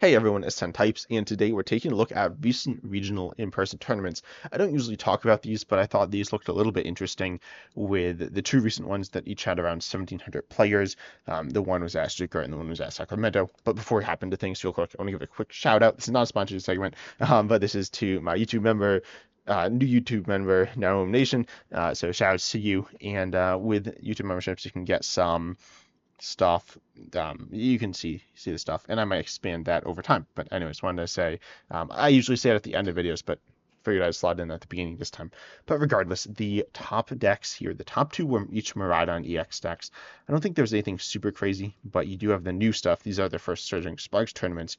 Hey everyone, it's 10 Types, and today we're taking a look at recent regional in-person tournaments. I don't usually talk about these, but I thought these looked a little bit interesting with the two recent ones that each had around 1,700 players. The one was at Stuttgart and the one was at Sacramento. But before we hop into things real quick, I want to give a quick shout out. This is not a sponsored segment, but this is to my YouTube member, new YouTube member, Now Nation. So shout outs to you. And with YouTube memberships, you can get some stuff. You can see the stuff, and I might expand that over time. But anyways, wanted to say I usually say it at the end of videos, but figured I'd slot in at the beginning this time. But regardless, the top decks here, the top two were each Miraidon EX decks. I don't think there's anything super crazy, but you do have the new stuff. These are their first Surging Sparks tournaments,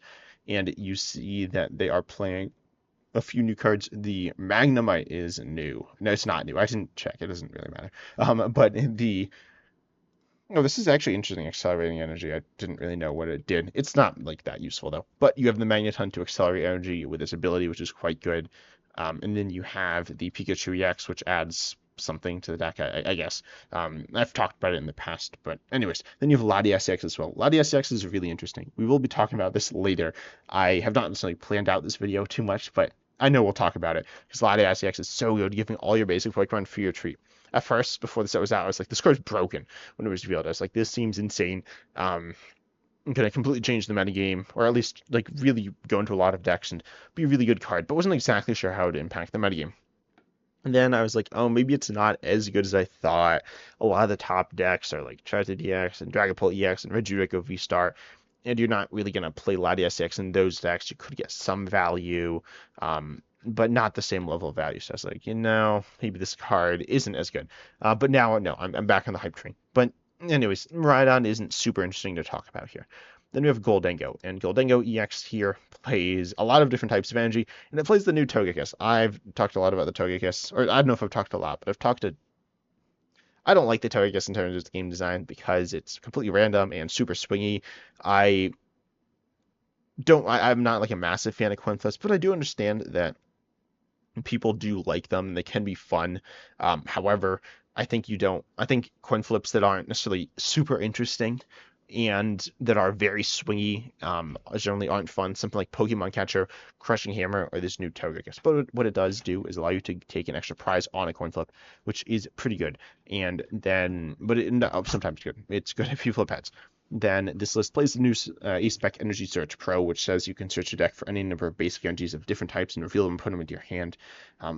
and you see that they are playing a few new cards. The Magnemite is new. No, it's not new. I didn't check. It doesn't really matter. But the Oh, this is actually interesting, accelerating energy. I didn't really know what it did. It's not like that useful though. But you have the Magneton to accelerate energy with this ability, which is quite good. And then you have the Pikachu EX, which adds something to the deck, I guess. I've talked about it in the past, but anyways. Then you have Latias EX as well. Latias EX is really interesting. We will be talking about this later. I have not necessarily planned out this video too much, but I know we'll talk about it because Latias EX is so good, giving all your basic Pokemon for your treat. At first, before the set was out, I was like, this card's broken when it was revealed. I was like, this seems insane. Could I completely change the metagame, or at least like really go into a lot of decks and be a really good card, but wasn't exactly sure how it would impact the metagame. And then I was like, oh, maybe it's not as good as I thought. A lot of the top decks are like Charizard EX and Dragapult EX and Regidrago V-Star, and you're not really going to play Latias EX in those decks. You could get some value, but not the same level of value. So I was like, maybe this card isn't as good. But now, no, I'm back on the hype train. But anyways, Rhydon isn't super interesting to talk about here. Then we have Goldengo, and Goldengo EX here plays a lot of different types of energy, and it plays the new Togekiss. I've talked a lot about the Togekiss, or I don't know if I've talked a lot, but I don't like the Togekiss in terms of game design because it's completely random and super swingy. I I'm not like a massive fan of coin flips, but I do understand that people do like them. They can be fun. However, I think coin flips that aren't necessarily super interesting and that are very swingy generally aren't fun. Something like Pokemon Catcher, Crushing Hammer, or this new Togekiss. But what it does do is allow you to take an extra prize on a coin flip, which is pretty good. And then, but it no, sometimes good. It's good if you flip heads. Then this list plays the new A-Spec Energy Search Pro, which says you can search a deck for any number of basic energies of different types and reveal them and put them into your hand,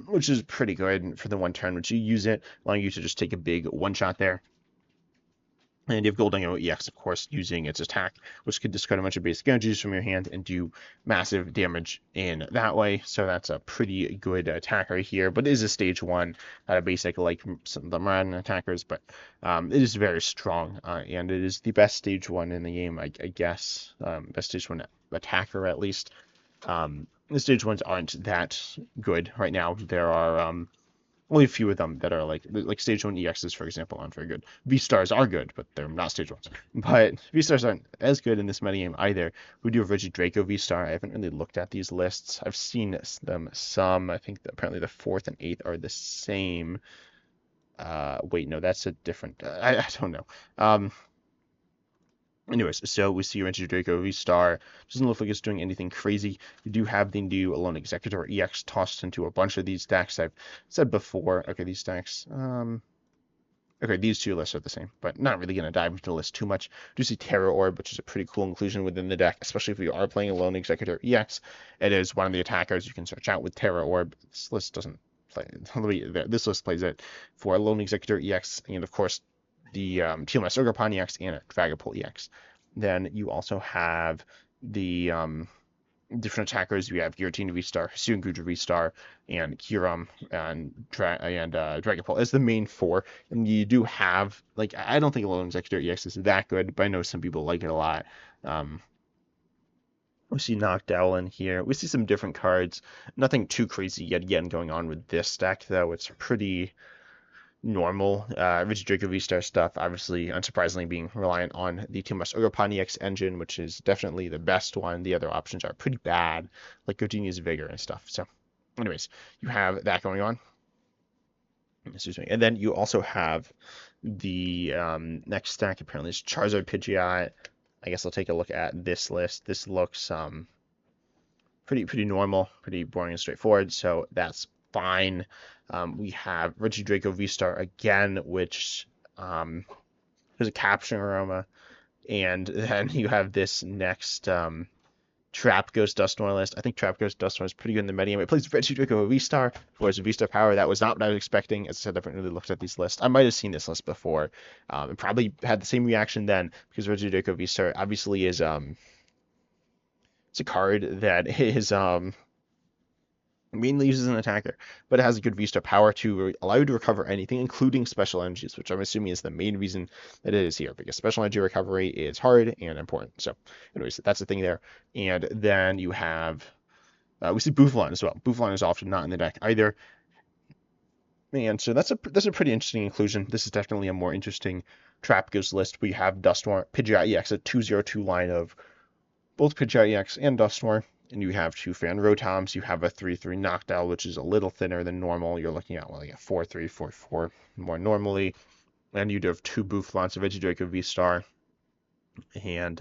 which is pretty good for the one turn which you use it, allowing you to just take a big one shot there. And you have Goldengo EX, of course, using its attack, which could discard a bunch of basic energies from your hand and do massive damage in that way. So that's a pretty good attack right here. But it is a stage one, not a basic like some of the Miraidon attackers, but it is very strong. And it is the best stage one in the game, I guess. Best stage one attacker, at least. The stage ones aren't that good right now. There are only a few of them that are like stage one EXs, for example, aren't very good. V stars are good, but they're not stage ones. But V stars aren't as good in this metagame either. We do have Regidrago V star. I haven't really looked at these lists. I've seen them some. I think that apparently the fourth and eighth are the same. Wait, no, that's a different. I don't know. Anyways, so we see Reggie Draco V-Star. Doesn't look like it's doing anything crazy. You do have the new Alone Executor EX tossed into a bunch of these decks. I've said before, okay, these decks, okay, these two lists are the same, but not really going to dive into the list too much. I do see Terra Orb, which is a pretty cool inclusion within the deck, especially if you are playing Alone Executor EX. It is one of the attackers you can search out with Terra Orb. This list doesn't play, this list plays it for Alone Executor EX, and of course, the TMS Ogerpon EX and Dragapult EX. Then you also have the different attackers. You have Giratina V-Star, Hisuian V-Star, and Kyurem and Dragapult as the main four. And you do have, like, I don't think Alone Executor EX is that good, but I know some people like it a lot. We see Noctowl in here. We see some different cards. Nothing too crazy yet again going on with this deck, though. It's pretty normal. Regidrago V-Star stuff, obviously, unsurprisingly, being reliant on the TMS Ogerpon EX engine, which is definitely the best one. The other options are pretty bad, like Gardenia's Vigor and stuff. So, anyways, you have that going on. Excuse me. And then you also have the next stack, apparently, is Charizard Pidgeot, I guess I'll take a look at this list. This looks pretty normal, pretty boring and straightforward, so that's fine. We have Reggie Draco V-Star again, which there's a capturing aroma, and then you have this next Trap Ghost Duststorm list. I think Trap Ghost Duststorm is pretty good in the metagame. It plays Reggie Draco V-Star, or as a V-Star power. That was not what I was expecting. As I said, I haven't really looked at these lists. I might have seen this list before, and probably had the same reaction then, because Reggie Draco V-Star obviously is it's a card that is mainly used as an attacker, but it has a good V-Star power to allow you to recover anything, including special energies, which I'm assuming is the main reason that it is here, because special energy recovery is hard and important. So, anyways, that's the thing there. And then you have, we see Bouffalant as well. Bouffalant is often not in the deck either. And so that's a pretty interesting inclusion. This is definitely a more interesting Trap Ghost list. We have Duststorm, Pidgeot EX, a 2/0/2 line of both Pidgeot EX and Duststorm. And you have two Fan Rotoms. You have a 3/3 Noctowl, which is a little thinner than normal. You're looking at like a 4/3, 4/4 more normally. And you do have two Bouffalants of Regidraco V-Star. And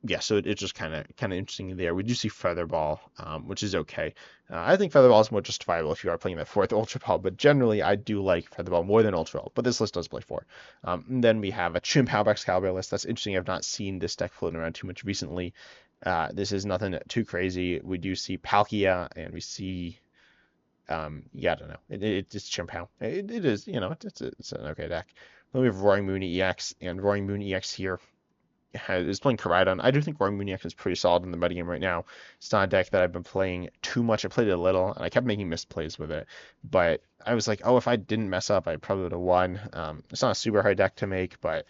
yeah, so it's just kind of interesting there. We do see Featherball, which is okay. I think Featherball is more justifiable if you are playing that fourth Ultra Ball, but generally I do like Featherball more than Ultra Ball, but this list does play four. And then we have a Chimp Excalibur list. That's interesting. I've not seen this deck floating around too much recently. This is nothing too crazy. We do see Palkia, and we see, yeah, I don't know. It's Chimp. It is, it's an okay deck. Then we have Roaring Moon EX, and Roaring Moon EX here is playing Koraidon. I do think Roaring Moon EX is pretty solid in the metagame right now. It's not a deck that I've been playing too much. I played it a little, and I kept making misplays with it. But I was like, oh, if I didn't mess up, I probably would have won. It's not a super hard deck to make, but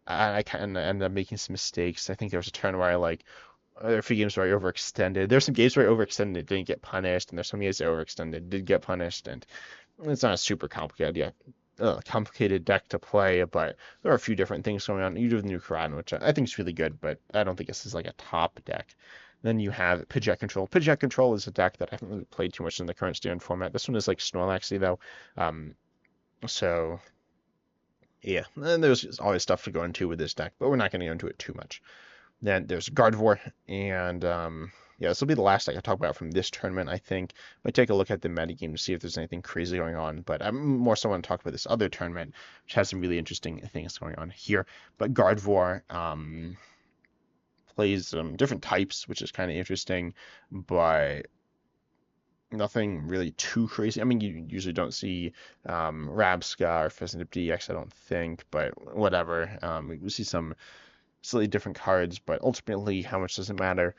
I kind of ended up making some mistakes. I think there was a turn where there are a few games where I overextended. There's some games where I overextended, it didn't get punished, and there's some games that overextended, did get punished, and it's not a super complicated deck to play, but there are a few different things going on. You do have the new Koraidon, which I think is really good, but I don't think this is like a top deck. Then you have Pidgeot Control. Pidgeot Control is a deck that I haven't really played too much in the current standard format. This one is like Snorlaxy though, so yeah. And there's always stuff to go into with this deck, but we're not going to go into it too much. Then there's Gardevoir, and yeah, this will be the last deck I talk about from this tournament, I think. Might take a look at the metagame to see if there's anything crazy going on, but I'm more so want to talk about this other tournament, which has some really interesting things going on here. But Gardevoir plays different types, which is kind of interesting, but nothing really too crazy. I mean, you usually don't see Rabsca or Pheasantip DX, I don't think, but whatever. We see some slightly different cards, but ultimately, how much does it matter?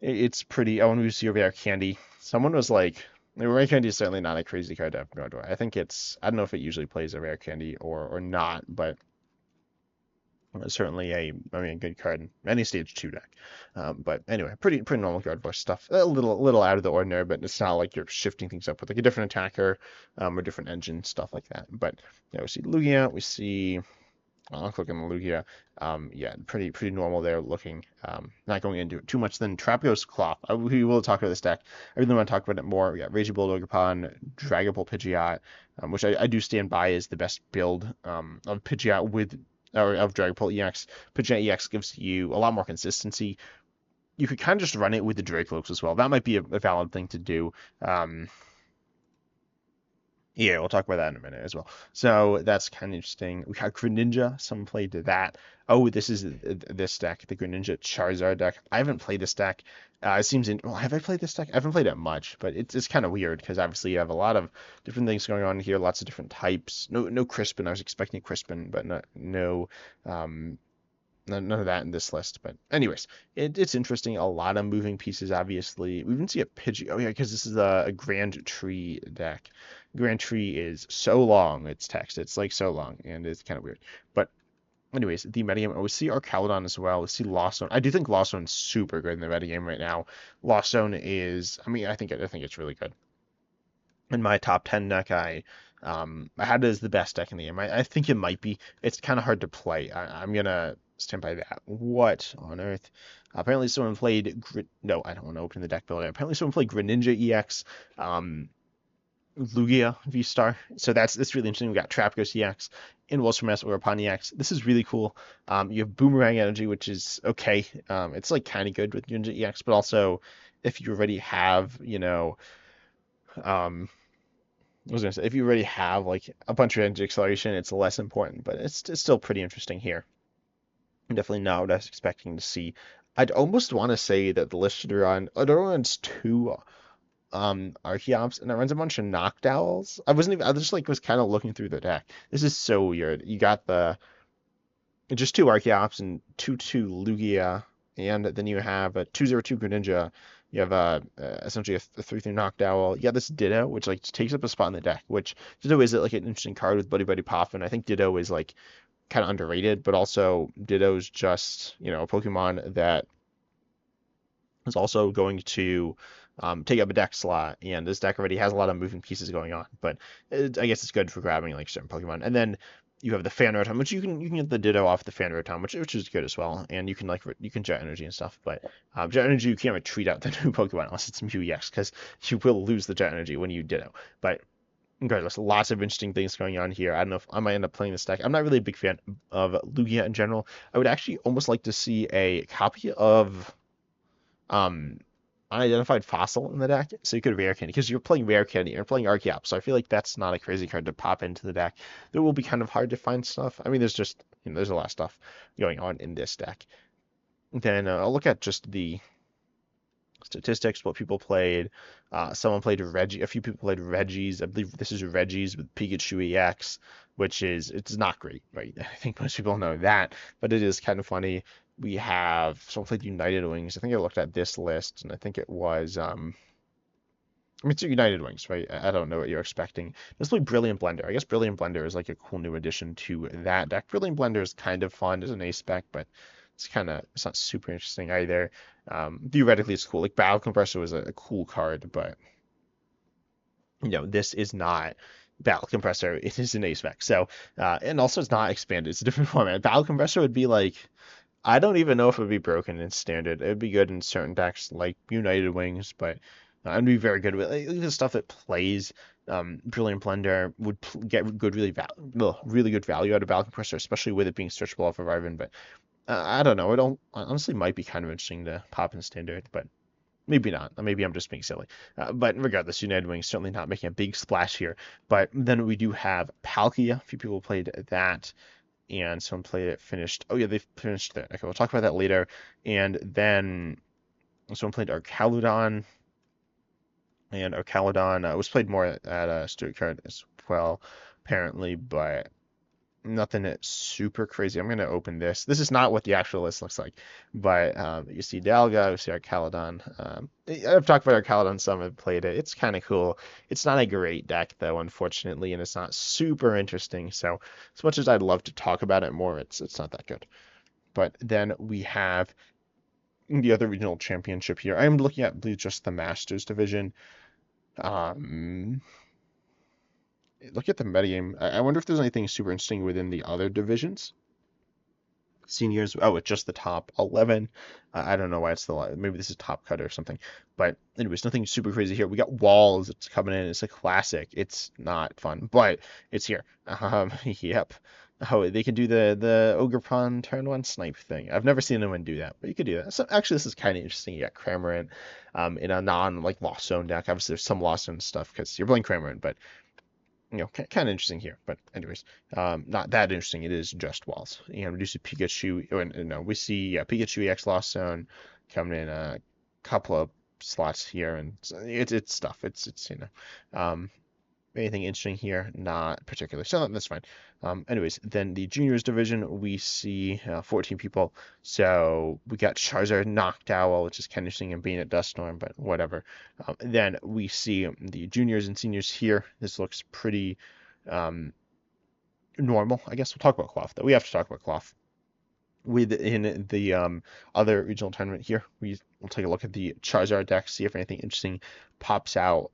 It's pretty. Oh, and we see Rare Candy. Someone was like, Rare Candy is certainly not a crazy card to have Gardevoir. I think it's. I don't know if it usually plays a Rare Candy or not, but it's certainly a good card in any stage 2 deck. But anyway, pretty normal Gardevoir stuff. A little out of the ordinary, but it's not like you're shifting things up with like a different attacker or different engine, stuff like that. But yeah, we see Lugia, we see. I'll click on the Lugia. Yeah, pretty normal there looking. Not going into it too much. Then Trapghost Cloth. We will talk about this deck. I really want to talk about it more. We got Raging Bull Dragapult, Dragapult Pidgeot, which I do stand by as the best build of Pidgeot of Dragapult EX. Pidgeot EX gives you a lot more consistency. You could kind of just run it with the Dracloaks as well. That might be a valid thing to do. Yeah, we'll talk about that in a minute as well. So that's kind of interesting. We got Greninja. Someone played that. Oh, this is this deck, the Greninja Charizard deck. I haven't played this deck. It seems well, have I played this deck? I haven't played it much, but it's kind of weird because obviously you have a lot of different things going on here, lots of different types. No Crispin. I was expecting Crispin, but no none of that in this list. But anyways, it's interesting. A lot of moving pieces, obviously. We even see a Pidgey. Oh yeah, because this is a Grand Tree deck. Grand Tree is so long, its text. It's like so long, and it's kind of weird. But anyways, the metagame. We see Arcaludon as well. We see Lost Zone. I do think Lost Zone's super good in the metagame right now. Lost Zone is, I think it's really good. In my top 10 deck, I had it as the best deck in the game. I think it might be. It's kind of hard to play. I'm gonna stand by that. What on earth? Apparently someone played. No, I don't want to open the deck builder. Apparently someone played Greninja EX. Lugia V-Star. So that's really interesting. We got Trapco CX and Wilson or Pontiacs. This is really cool. You have Boomerang Energy, which is okay. It's like kind of good with Ninja EX, but also if you already have, um, I was gonna say if you already have like a bunch of energy acceleration, it's less important, but it's still pretty interesting here. Definitely not what I was expecting to see. I'd almost want to say that the list should run. It runs two Archeops, and it runs a bunch of Noctowls. I wasn't even. I just like was kind of looking through the deck. This is so weird. You got the just two Archeops and two Lugia, and then you have a 2/2 Greninja. You have essentially a 3/3 Noctowl. You got this Ditto, which like takes up a spot in the deck. Which Ditto is like an interesting card with Buddy Buddy Poffin. I think Ditto is like kind of underrated, but also Ditto's just a Pokemon that is also going to take up a deck slot, and this deck already has a lot of moving pieces going on. But I guess it's good for grabbing like certain Pokemon. And then you have the Fan Rotom, which you can get the Ditto off the Fan Rotom, which is good as well. And you can you can Jet Energy and stuff. But Jet Energy you can't retreat out the new Pokemon unless it's Mew EX, because you will lose the Jet Energy when you Ditto. But regardless, lots of interesting things going on here. I don't know if I might end up playing this deck. I'm not really a big fan of Lugia in general. I would actually almost like to see a copy of um unidentified fossil in the deck, so you could rare candy, because you're playing rare candy, you're playing Archeops, so I feel like that's not a crazy card to pop into the deck. It will be kind of hard to find stuff. I mean, there's just there's a lot of stuff going on in this deck. Then I'll look at just the statistics, what people played. Someone played Reggie. A few people played Reggie's. I believe this is Reggie's with Pikachu EX, which it's not great, right? I think most people know that, but it is kind of funny. We have someone played United Wings. I think I looked at this list, and I think it was I mean, it's United Wings, right? I don't know what you're expecting. Let's play Brilliant Blender. I guess Brilliant Blender is like a cool new addition to that deck. Brilliant Blender is kind of fun as an ace spec, but it's not super interesting either. Theoretically, it's cool. Like Battle Compressor was a cool card, but this is not Battle Compressor. It is an ace spec. So, and also it's not expanded. It's a different format. Battle Compressor would be like I don't even know if it would be broken in standard. It would be good in certain decks like United Wings, but it'd be very good with like, the stuff that plays. Brilliant Blender would get good, really good value out of Battle Compressor, especially with it being searchable off of Arvin. But I don't know. It don't honestly might be kind of interesting to pop in standard, but maybe not. Maybe I'm just being silly. But regardless, United Wings certainly not making a big splash here. But then we do have Palkia. A few people played that and someone played it, finished. Oh yeah, they finished there. Okay, we'll talk about that later. And then someone played Arcaludon, and Arcaludon was played more at Stuart Card as well, apparently, but nothing super crazy. I'm gonna open this. This is not what the actual list looks like, but you see Dalga, you see Arcaludon. I've talked about Arcaludon some, have played it. It's kind of cool. It's not a great deck though, unfortunately, and it's not super interesting. So as much as I'd love to talk about it more, it's not that good. But then we have the other regional championship here. I'm looking at just the Masters division. Um, Look at the metagame. I wonder if there's anything super interesting within the other divisions. Seniors, oh, it's just the top 11. I don't know why it's maybe this is top cut or something. But anyways, nothing super crazy here. We got Walls. It's coming in. It's a classic. It's not fun, but it's here. Yep. Oh, they can do the Ogerpon turn one snipe thing. I've never seen anyone do that, but you could do that. So actually, this is kind of interesting. You got Cramorant in a non like Lost Zone deck. Obviously, there's some Lost Zone stuff because you're playing Cramorant, but kind of interesting here. But anyways, not that interesting. It is just Walls. And we do see Pikachu. No, we see Pikachu EX Lost Zone coming in a couple of slots here, and it's stuff. It's anything interesting here? Not particularly. So that's fine. Anyways, then the juniors division, we see 14 people. So we got Charizard Noctowl, which is kind of interesting, and being at Duststorm, but whatever. Then we see the juniors and seniors here. This looks pretty normal. I guess we'll talk about Cloth, though. We have to talk about Cloth. Within the other regional tournament here, we'll take a look at the Charizard deck, see if anything interesting pops out.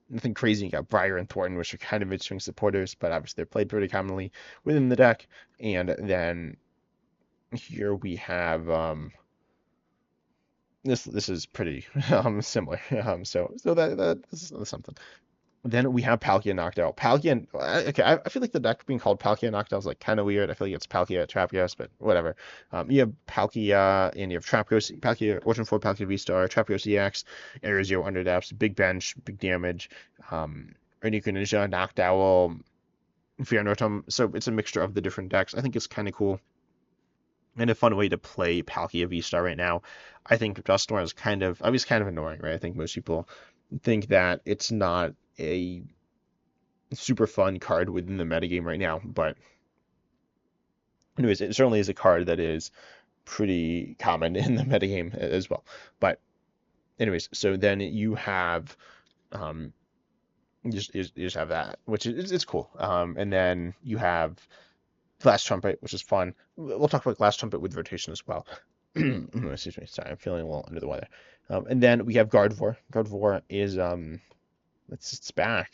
Nothing crazy. You got Briar and Thornton, which are kind of interesting supporters, but obviously they're played pretty commonly within the deck. And then here we have this is pretty similar. So that's something. Then we have Palkia Noctowl. Palkia, okay, I feel like the deck being called Palkia Noctowl is like kind of weird. I feel like it's Palkia Trapghost, but whatever. You have Palkia and you have Trapghost, Palkia Origin 4, Palkia V-Star, Trapghost EX, Air Zero Underdepths, big bench, big damage, Raikou Ninja, Noctowl, Fear Notum. So it's a mixture of the different decks. I think it's kind of cool and a fun way to play Palkia V-Star right now. I think Dusknoir is I was kind of annoying, right? I think most people think that it's not a super fun card within the metagame right now. But anyways, it certainly is a card that is pretty common in the metagame as well. But anyways, so then you have you just have that, which is it's cool. And then you have Glass Trumpet, which is fun. We'll talk about Glass Trumpet with rotation as well. Excuse me, sorry, I'm feeling a little under the weather. And then we have Gardevoir. Gardevoir is it's back.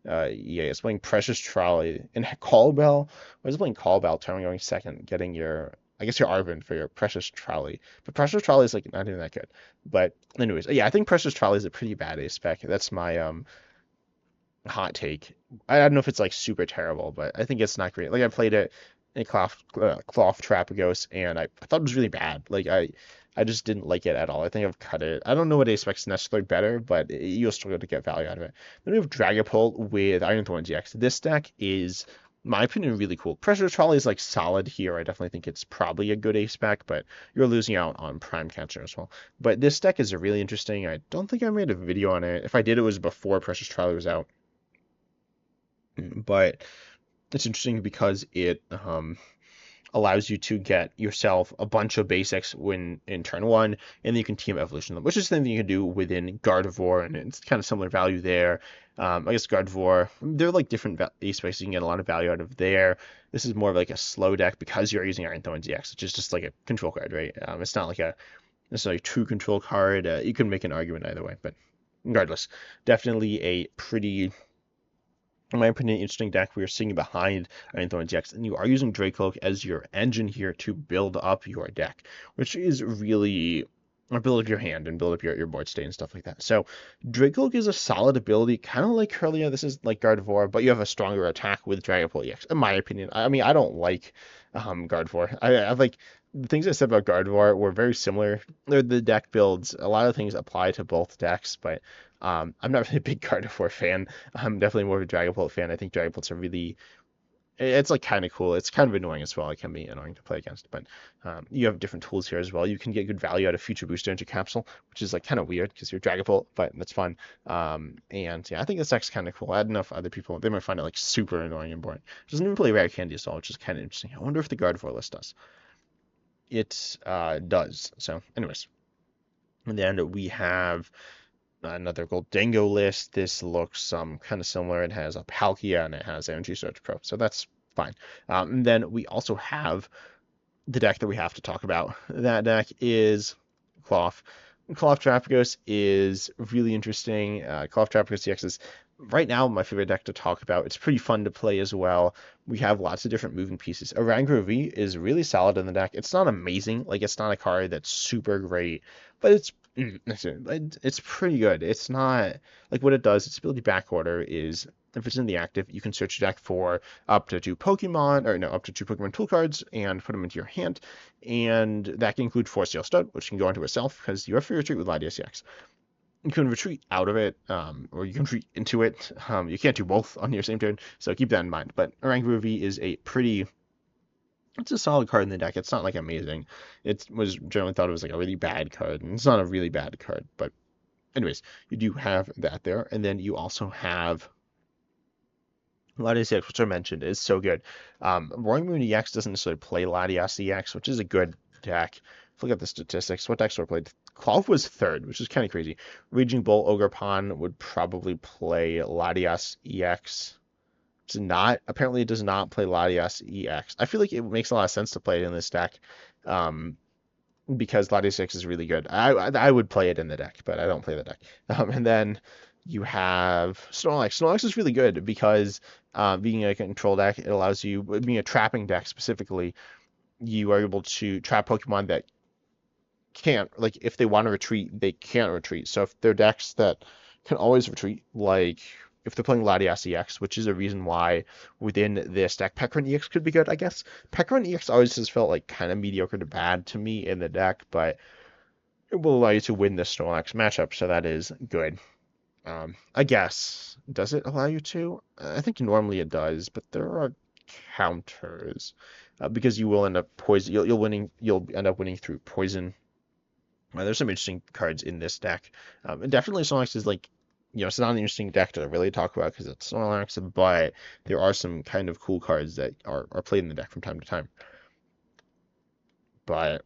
Yeah, it's playing Precious Trolley and Call Bell. I was playing Call Bell, turn going second, getting your I guess your Arvin for your Precious Trolley. But Precious Trolley is like not even that good. But anyways, yeah, I think Precious Trolley is a pretty bad ace spec. That's my hot take. I don't know if it's like super terrible, but I think it's not great. Like I played it in Cloth Trapagos, and I thought it was really bad. Like I just didn't like it at all. I think I've cut it. I don't know what aspects necessarily better, but you'll struggle to get value out of it. Then we have Dragapult with Iron Thorn GX. This deck is, in my opinion, really cool. Pressure Trolley is like solid here. I definitely think it's probably a good ace spec, but you're losing out on Prime Catcher as well. But this deck is really interesting. I don't think I made a video on it. If I did, it was before Precious Trolley was out. But it's interesting because it allows you to get yourself a bunch of basics when in turn one, and then you can team evolution them, which is something you can do within Gardevoir, and it's kind of similar value there. I guess Gardevoir, they're like different aspects. You can get a lot of value out of there. This is more of like a slow deck because you're using Iron Thorn GX, which is just like a control card, right? It's not like a necessarily true control card. You can make an argument either way, but regardless, definitely a pretty, in my opinion, interesting deck. We are sitting behind Iron Thorn GX, and you are using Dracloak as your engine here to build up your deck, which is really or build up your hand and build up your board state and stuff like that. So Dracloak is a solid ability, kind of like Kirlia. This is like Gardevoir, but you have a stronger attack with Dragapult EX, in my opinion. I mean, I don't like Gardevoir. I like the things I said about Gardevoir were very similar. They're the deck builds. A lot of things apply to both decks, but I'm not really a big Gardevoir fan. I'm definitely more of a Dragapult fan. I think Dragapults are really, it's like kind of cool. It's kind of annoying as well. It can be annoying to play against, but you have different tools here as well. You can get good value out of Future Booster into Capsule, which is like kind of weird because you're Dragapult, but that's fun. And yeah, I think this deck's kind of cool. I don't know if other people, they might find it like super annoying and boring. It doesn't even play Rare Candy as well, which is kind of interesting. I wonder if the Gardevoir list does. It does. So anyways, and then we have another Goldango list. This looks kind of similar. It has a Palkia and it has Energy Surge Pro, so that's fine. And then we also have the deck that we have to talk about. That deck is Cloth. Cloth Trapagos is really interesting. Cloth Trapagos CX is right now my favorite deck to talk about. It's pretty fun to play as well. We have lots of different moving pieces. Oranguru V is really solid in the deck. It's not amazing, like it's not a card that's super great, but it's pretty good. It's not like what it does. Its ability back order is if it's in the active, you can search your deck for up to two Pokemon tool cards and put them into your hand, and that can include Force Seal Stud, which can go into itself because you have free retreat with Latias EX. You can retreat out of it, or you can retreat into it. You can't do both on your same turn, so keep that in mind. But Oranguru V is it's a solid card in the deck. It's not like amazing. It was generally thought it was like a really bad card, and it's not a really bad card. But anyways, you do have that there, and then you also have Latias EX, which I mentioned, is so good. Roaring Moon EX doesn't necessarily play Latias EX, which is a good deck. Look at the statistics. What decks were played? Cloth was third, which is kind of crazy. Raging Bull, Ogerpon would probably play Latias EX. It's not. Apparently, it does not play Latias EX. I feel like it makes a lot of sense to play it in this deck, because Latias EX is really good. I would play it in the deck, but I don't play the deck. And then you have Snorlax. Snorlax is really good because being a control deck, it allows you, being a trapping deck specifically, you are able to trap Pokemon that can't, like if they want to retreat, they can't retreat. So if they're decks that can always retreat, like if they're playing Latias EX, which is a reason why within this deck, Pekron EX could be good, I guess. Pekron EX always has felt like kind of mediocre to bad to me in the deck, but it will allow you to win this Snorlax matchup, so that is good. I guess. Does it allow you to? I think normally it does, but there are counters because you will end up poison. You'll end up winning through poison. There's some interesting cards in this deck. And definitely Snorlax is like, it's not an interesting deck to really talk about because it's Snorlax, but there are some kind of cool cards that are played in the deck from time to time. But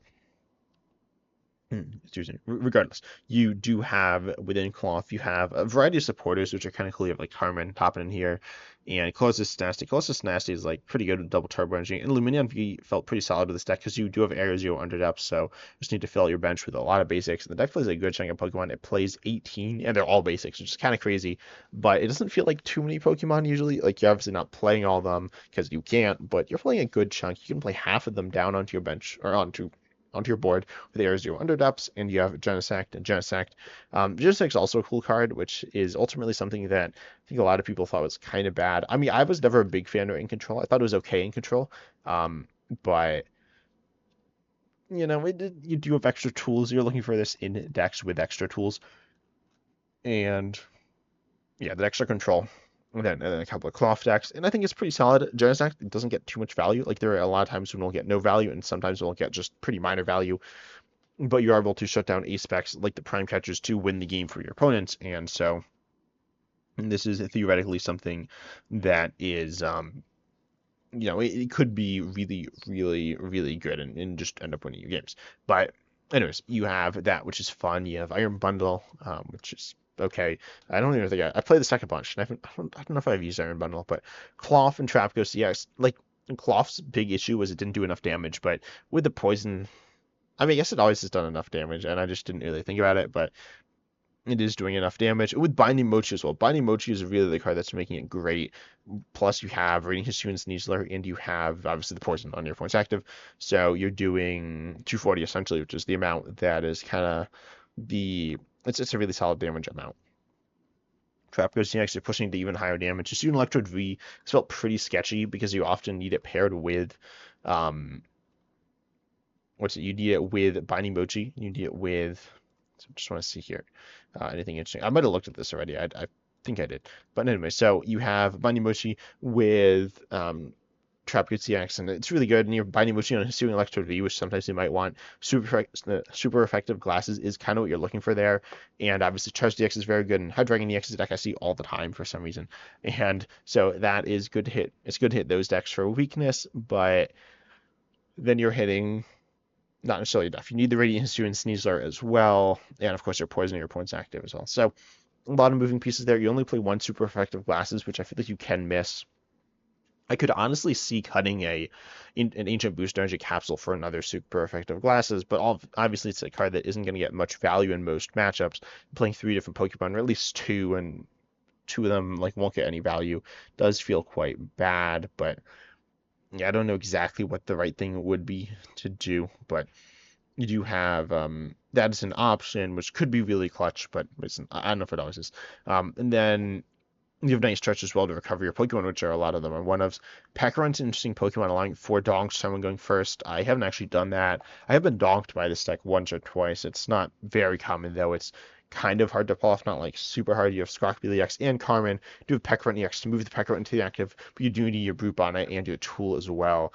excuse me. Regardless, you do have within Cloth, you have a variety of supporters, which are kind of cool. You have like Carmen popping in here, and Colossus Nasty. Colossus Nasty is like pretty good with double turbo energy, and Luminion V felt pretty solid with this deck because you do have Air Zero under depth, so you just need to fill out your bench with a lot of basics. And the deck plays a good chunk of Pokemon. It plays 18, and they're all basics, which is kind of crazy, but it doesn't feel like too many Pokemon usually. Like you're obviously not playing all of them because you can't, but you're playing a good chunk. You can play half of them down onto your bench or onto your board with Air Zero Underdepths, and you have Genesect and Genesect. Genesect is also a cool card, which is ultimately something that I think a lot of people thought was kind of bad. I mean, I was never a big fan of In Control. I thought it was okay in Control, but you do have extra tools. You're looking for this in decks with extra tools, and yeah, the extra control. And then a couple of cloth decks, and I think it's pretty solid. Genesect doesn't get too much value. Like there are a lot of times when we'll get no value, and sometimes we'll get just pretty minor value. But you are able to shut down ace specs like the prime catchers to win the game for your opponents, and so this is theoretically something that is, it could be really, really, really good and just end up winning your games. But anyways, you have that, which is fun. You have Iron Bundle, which is okay. I don't even think I played the second bunch, and I don't know if I've used Iron Bundle, but Cloth and Trap Ghost, yes, like Cloth's big issue was it didn't do enough damage, but with the poison, I mean, I guess it always has done enough damage, and I just didn't really think about it, but it is doing enough damage. With Binding Mochi as well. Binding Mochi is really the card that's making it great. Plus, you have Radiant History and Sneasler, and you have obviously the poison on your points active. So you're doing 240 essentially, which is the amount that is kind of it's a really solid damage amount. Trap Ghost next, you're pushing to even higher damage. Just using Electrode V, it's felt pretty sketchy because you often need it paired with you need it with Binding Mochi. You need it with, so just want to see here. Anything interesting? I might have looked at this already. I think I did. But anyway, so you have Binding Mochi with Trap Good CX, and it's really good. And you're Binding Mochi on Hisuian Electrode V, which sometimes you might want. Super effective glasses is kind of what you're looking for there. And obviously, Charge DX is very good, and Hydreigon EX is a deck I see all the time for some reason. And so that is good to hit. It's good to hit those decks for weakness, but then you're hitting not necessarily enough. You need the Radiant History and Sneasler as well, and of course your poison and your points active as well. So a lot of moving pieces there. You only play one super effective glasses, which I feel like you can miss. I could honestly see cutting an Ancient Boost Energy capsule for another super effective glasses, but obviously it's a card that isn't going to get much value in most matchups. Playing 3 different Pokemon, or at least 2, and 2 of them like won't get any value, does feel quite bad, but yeah, I don't know exactly what the right thing would be to do, but you do have that is an option, which could be really clutch, but I don't know if it always is. And then you have nice stretch as well to recover your Pokemon, which are a lot of them are one-ofs. Pekron's an interesting Pokemon, allowing 4 donks, someone going first. I haven't actually done that. I have been donked by this deck once or twice. It's not very common, though. It's kind of hard to pull off, not like super hard. You have Squawkbilly EX and Carmen. You do have Pekron EX to move the Pekron into the active, but you do need your Brute Bonnet and your tool as well.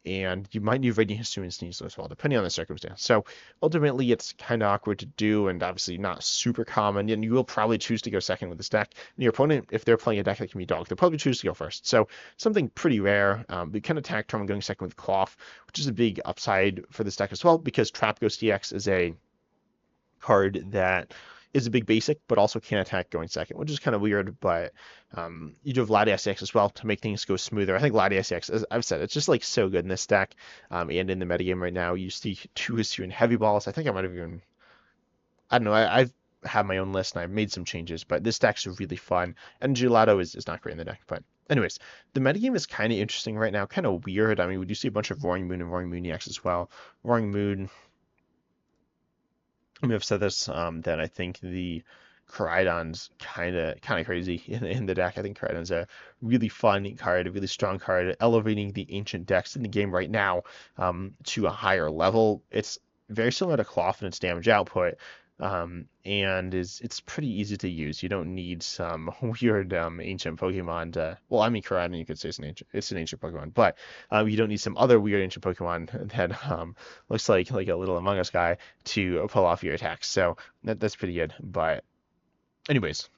And you might need Radiant History and Sneasler as well, depending on the circumstance. So ultimately, it's kind of awkward to do, and obviously not super common. And you will probably choose to go second with this deck. And your opponent, if they're playing a deck that can be dogged, they'll probably choose to go first. So something pretty rare. We can attack turn going second with Cloth, which is a big upside for this deck as well, because Trap Ghost EX is a card that is a big basic, but also can attack going second, which is kind of weird, but you do have Latias EX as well to make things go smoother. I think Latias EX, as I've said, it's just like so good in this deck, and in the metagame right now. You see 2 Hisuian Heavy Balls. I think I might have even, I don't know, I've had my own list and I've made some changes, but this deck's really fun, and Gelato is not great in the deck, but anyways, the metagame is kind of interesting right now, kind of weird. I mean, we do see a bunch of Roaring Moon and Roaring Moon EX as well. Roaring Moon, I may have said this, that I think the Koraidon's kind of crazy in the deck. I think Koraidon's a really fun card, a really strong card, elevating the ancient decks in the game right now to a higher level. It's very similar to Cloth in its damage output, and it's pretty easy to use. You don't need some weird ancient Pokemon to, well, I mean Koraidon, you could say it's an ancient Pokemon, but you don't need some other weird ancient Pokemon that looks like a little Among Us guy to pull off your attacks. So that's pretty good. But anyways,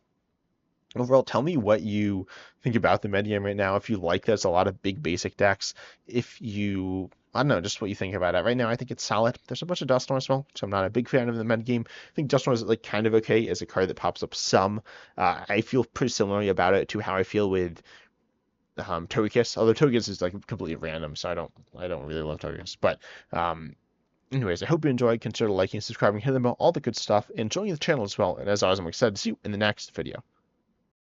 overall, tell me what you think about the metagame right now. If you like there's a lot of big basic decks. If you, I don't know, just what you think about it. Right now, I think it's solid. There's a bunch of Dusknoir as well, which I'm not a big fan of in the metagame. I think Dusknoir is like kind of okay as a card that pops up some. I feel pretty similarly about it to how I feel with Togekiss. Although Togekiss is like completely random, so I don't really love Togekiss. But anyways, I hope you enjoyed. Consider liking, subscribing, hitting about all the good stuff, and joining the channel as well. And as always, I'm excited to see you in the next video.